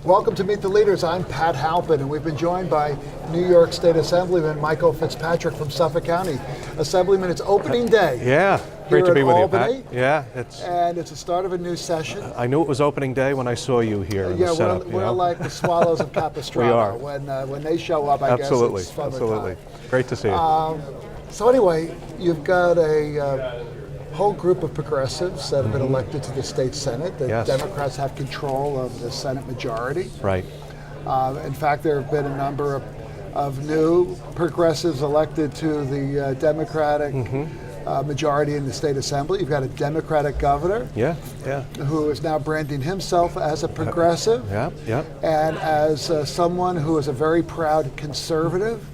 Welcome to Meet the Leaders. I'm Pat Halpin, and we've been joined by New York State Assemblyman Michael Fitzpatrick from Suffolk County. Assemblyman, it's opening day. Yeah, great to be with Albany. you, Pat. Yeah, and it's the start of a new session. I knew it was opening day when I saw you here in the setup. We're like the swallows of Capistrano. We are. When they show up, I guess it's fun. Absolutely. Great to see you. So anyway, you've got a whole group of progressives that have been elected to the state Senate. The Democrats have control of the Senate majority. Right. In fact, there have been a number of new progressives elected to the Democratic majority in the state assembly. You've got a Democratic governor who is now branding himself as a progressive and as someone who is a very proud conservative.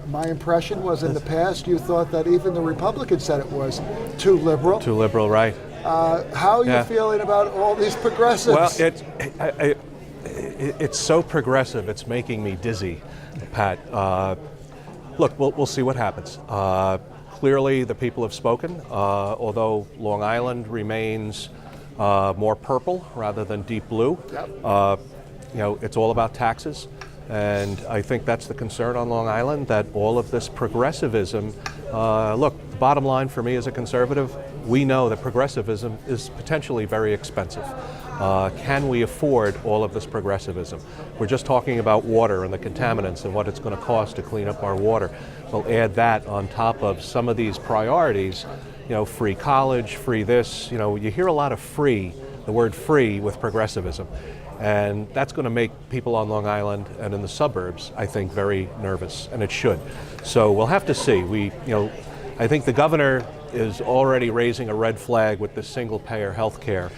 My impression was in the past you thought that even the Republican Senate was too liberal. Too liberal, right. How are you feeling about all these progressives? Well, it's so progressive, it's making me dizzy, Pat. Look, we'll see what happens. Clearly, the people have spoken, although Long Island remains more purple rather than deep blue. It's all about taxes. And I think that's the concern on Long Island, that all of this progressivism, look, the bottom line for me as a conservative, we know that progressivism is potentially very expensive. Can we afford all of this progressivism? We're just talking about water and the contaminants and what it's going to cost to clean up our water. We'll add that on top of some of these priorities, free college, free this, you hear a lot of free, the word free with progressivism. And that's going to make people on Long Island and in the suburbs, I think, very nervous, and it should. So we'll have to see. I think the governor is already raising a red flag with the single-payer health care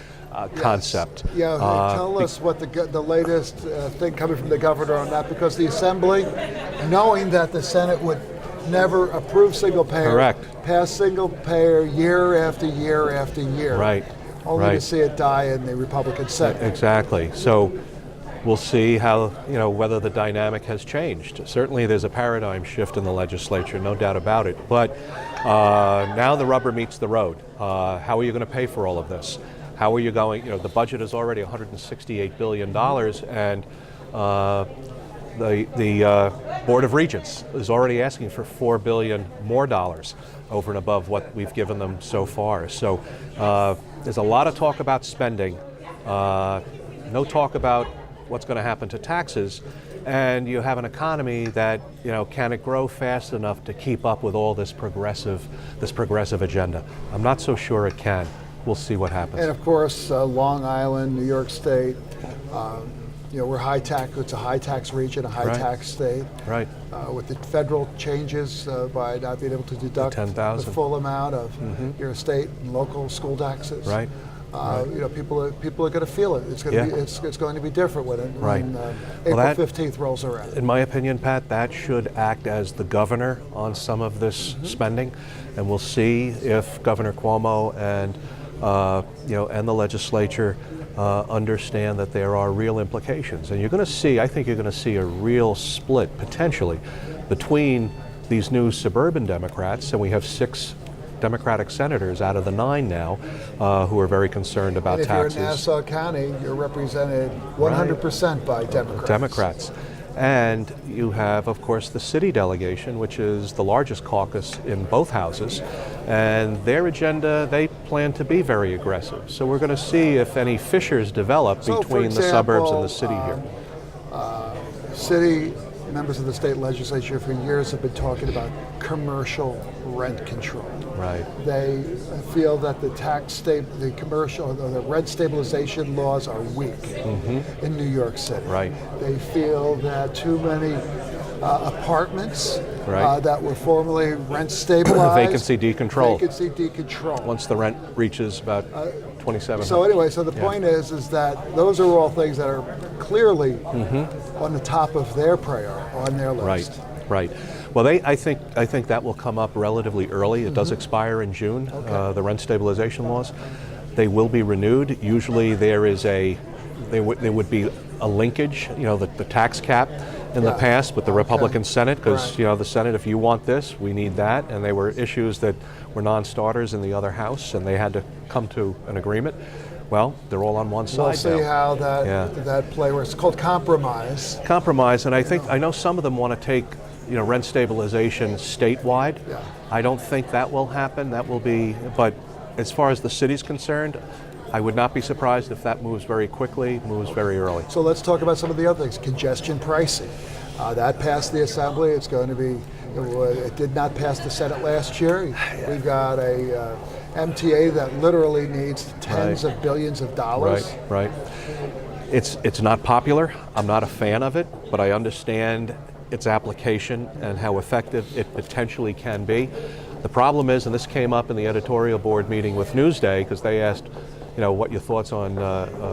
concept. Yeah, tell us what the latest thing coming from the governor on that, because the Assembly, knowing that the Senate would never approve single-payer, pass single-payer year after year after year. Right. Only to see it die in the Republican Senate. Exactly. So we'll see how, whether the dynamic has changed. Certainly there's a paradigm shift in the legislature, no doubt about it. But now the rubber meets the road. How are you going to pay for all of this? How are you going, the budget is already $168 billion, and the Board of Regents is already asking for $4 billion more dollars over and above what we've given them so far. So there's a lot of talk about spending, no talk about what's going to happen to taxes, and you have an economy that, can it grow fast enough to keep up with all this progressive agenda? I'm not so sure it can. We'll see what happens. And of course, Long Island, New York State, we're high tax. It's a high tax region, a high tax state. Right. With the federal changes by not being able to deduct the full amount of your state and local school taxes. Right. People are going to feel it. It's going to be different when April 15th rolls around. In my opinion, Pat, that should act as the governor on some of this spending, and we'll see if Governor Cuomo and the legislature understand that there are real implications. And I think you're going to see a real split, potentially, between these new suburban Democrats, and we have 6 Democratic senators out of the 9 now who are very concerned about taxes. If you're in Nassau County, you're represented 100% by Democrats. And you have, of course, the city delegation, which is the largest caucus in both houses, and their agenda, they plan to be very aggressive. So we're going to see if any fissures develop between the suburbs and the city here. City members of the state legislature for years have been talking about commercial rent control. Right. They feel that the the rent stabilization laws are weak in New York City. Right. They feel that too many apartments that were formerly rent stabilized. Vacancy decontrol. Once the rent reaches about 27. So anyway, the point is that those are all things that are clearly on the top of their on their list. Right. Well, I think that will come up relatively early. It does expire in June. The rent stabilization laws, they will be renewed. Usually there would be a linkage, the tax cap in the past with the Republican Senate, because the Senate, if you want this, we need that, and they were issues that were non-starters in the other house, and they had to come to an agreement. well, they're all on one side We'll see now. how that play works. It's called compromise. Compromise, and I know some of them want to take rent stabilization statewide. Yeah. I don't think that will happen. That will be, but as far as the city's concerned, I would not be surprised if that moves very quickly, moves very early. So let's talk about some of the other things. Congestion pricing. That passed the Assembly. It's going to be, it did not pass the Senate last year. We've got a MTA that literally needs tens of billions of dollars. Right. It's not popular. I'm not a fan of it, but I understand its application and how effective it potentially can be. The problem is, and this came up in the editorial board meeting with Newsday, because they asked, what your thoughts on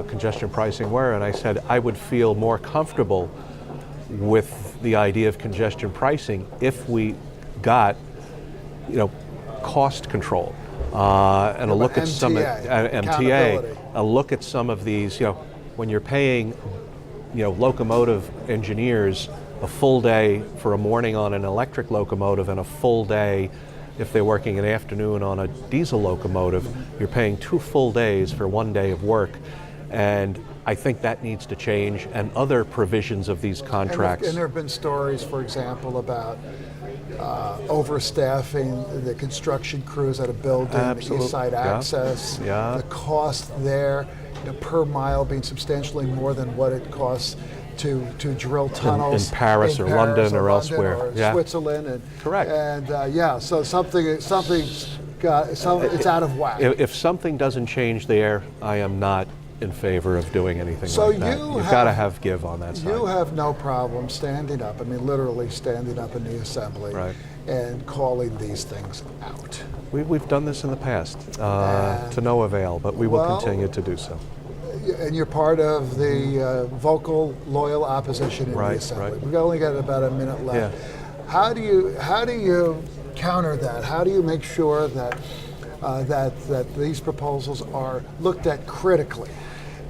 congestion pricing were, and I said I would feel more comfortable with the idea of congestion pricing if we got, cost control and a look at some MTA, a look at some of these, when you're paying, locomotive engineers a full day for a morning on an electric locomotive and a full day if they're working an afternoon on a diesel locomotive, you're paying 2 full days for 1 day of work. And I think that needs to change, and other provisions of these contracts. And there have been stories, for example, about overstaffing the construction crews at a building, the East Side Access, the cost there per mile being substantially more than what it costs to drill tunnels in Paris or London or elsewhere, or Switzerland, and correct. And so it's out of whack. If something doesn't change there, I am not in favor of doing anything like that. You've got to have give on that side. You have no problem standing up, literally standing up in the Assembly, and calling these things out. We've done this in the past to no avail, but we will continue to do so. And you're part of the vocal, loyal opposition in the Assembly. We've only got about a minute left. Yeah. How do you counter that? How do you make sure that that these proposals are looked at critically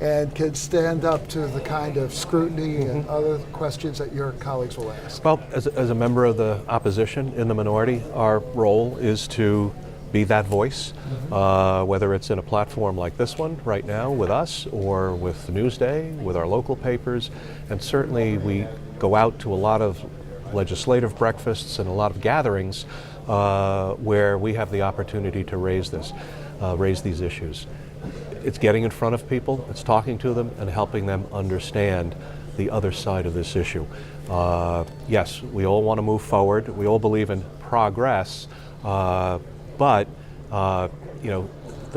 and can stand up to the kind of scrutiny and other questions that your colleagues will ask? Well, as a member of the opposition in the minority, our role is to be that voice, whether it's in a platform like this one right now with us, or with Newsday, with our local papers, and certainly we go out to a lot of legislative breakfasts and a lot of gatherings where we have the opportunity to raise these issues. It's getting in front of people, it's talking to them, and helping them understand the other side of this issue. Yes, we all want to move forward. We all believe in progress, but the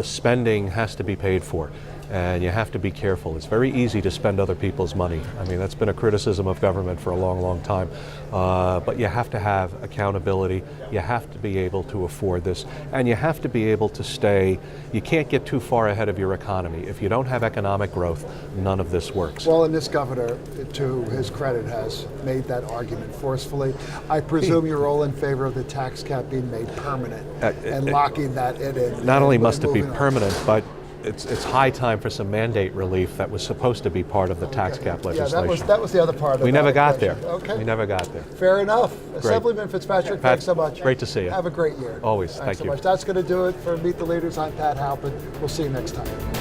spending has to be paid for, and you have to be careful. It's very easy to spend other people's money. That's been a criticism of government for a long, long time. But you have to have accountability. You have to be able to afford this, and you have to be able to stay. You can't get too far ahead of your economy. If you don't have economic growth, none of this works. Well, and this governor, to his credit, has made that argument forcefully. I presume you're all in favor of the tax cap being made permanent and locking that in. Not only must it be permanent, but it's high time for some mandate relief that was supposed to be part of the tax cap legislation. Yeah, that was the other part of it. We never got there. Okay. We never got there. Fair enough. Assemblyman Fitzpatrick, thanks so much. Great to see you. Have a great year. Always. Thanks Thank you. so much. That's going to do it for Meet the Leaders. I'm Pat Halpin. We'll see you next time.